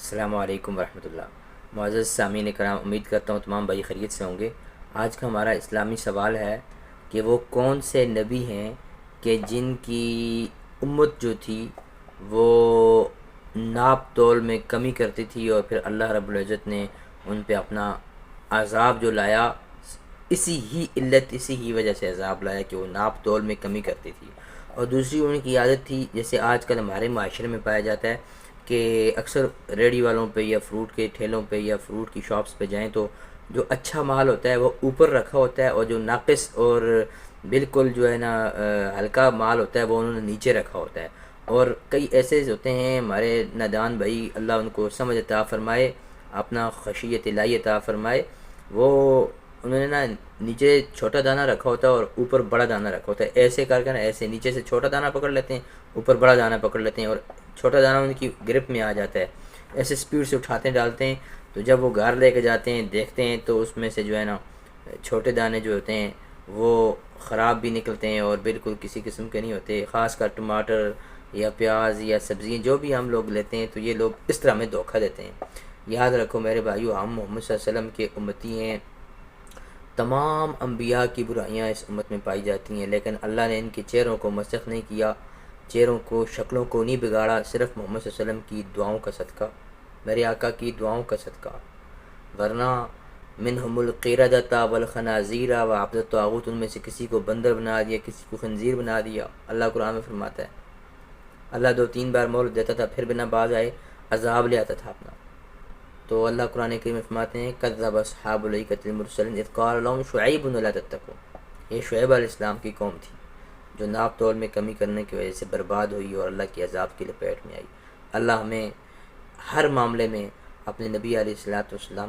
السلام علیکم ورحمۃ اللہ۔ معزز سامعین کرام، امید کرتا ہوں تمام بھائی خیریت سے ہوں گے۔ آج کا ہمارا اسلامی سوال ہے کہ وہ کون سے نبی ہیں کہ جن کی امت جو تھی وہ ناپ تول میں کمی کرتی تھی، اور پھر اللہ رب العزت نے ان پہ اپنا عذاب جو لایا، اسی ہی وجہ سے عذاب لایا کہ وہ ناپ تول میں کمی کرتی تھی۔ اور دوسری ان کی عادت تھی، جیسے آج کل ہمارے معاشرے میں پایا جاتا ہے کہ اکثر ریڈی والوں پہ یا فروٹ کے ٹھیلوں پہ یا فروٹ کی شاپس پہ جائیں تو جو اچھا مال ہوتا ہے وہ اوپر رکھا ہوتا ہے، اور جو ناقص اور بالکل جو ہے نا ہلکا مال ہوتا ہے وہ انہوں نے نیچے رکھا ہوتا ہے۔ اور کئی ایسے ہوتے ہیں ہمارے نادان بھائی، اللہ ان کو سمجھ عطا فرمائے، اپنا خشیت الہی عطا فرمائے، وہ انہوں نے نا نیچے چھوٹا دانہ رکھا ہوتا ہے اور اوپر بڑا دانہ رکھا ہوتا ہے۔ ایسے کر کے نا ایسے نیچے سے چھوٹا دانہ پکڑ لیتے ہیں، اوپر بڑا دانہ پکڑ لیتے ہیں، اور چھوٹا دانہ ان کی گرپ میں آ جاتا ہے، ایسے سپیڈ سے اٹھاتے ڈالتے ہیں۔ تو جب وہ گھر لے کے جاتے ہیں دیکھتے ہیں تو اس میں سے جو ہے نا چھوٹے دانے جو ہوتے ہیں وہ خراب بھی نکلتے ہیں اور بالکل کسی قسم کے نہیں ہوتے۔ خاص کر ٹماٹر یا پیاز یا سبزیاں جو بھی ہم لوگ لیتے ہیں تو یہ لوگ اس طرح ہمیں دھوکہ دیتے ہیں۔ یاد رکھو میرے بھائیو، ہم محمد صلی اللہ علیہ وسلم کے امتی ہیں۔ تمام انبیاء کی برائیاں اس امت میں پائی جاتی ہیں، لیکن اللہ نے ان کے چہروں کو مسخ نہیں کیا، چہروں کو، شکلوں کو نہیں بگاڑا، صرف محمد صلی اللہ علیہ وسلم کی دعاؤں کا صدقہ، میرے آقا کی دعاؤں کا صدقہ۔ ورنہ منہم القردۃ والخنازیر وعبد الطاغوت، ان میں سے کسی کو بندر بنا دیا، کسی کو خنزیر بنا دیا۔ اللہ قرآن میں فرماتا ہے، اللہ 2-3 بار مہلت دیتا تھا، پھر بنا باز آئے عذاب لے آتا تھا اپنا۔ تو اللہ قرآن کریم میں فرماتے ہیں کذب اصحاب الایکۃ المرسلین اذ قال لهم شعیب لا تتقون، یہ شعیب علیہ السلام کی قوم تھی جو ناپ تول میں کمی کرنے کی وجہ سے برباد ہوئی اور اللہ کی عذاب کی لپیٹ میں آئی۔ اللہ ہمیں ہر معاملے میں اپنے نبی علیہ الصلوۃ والسلام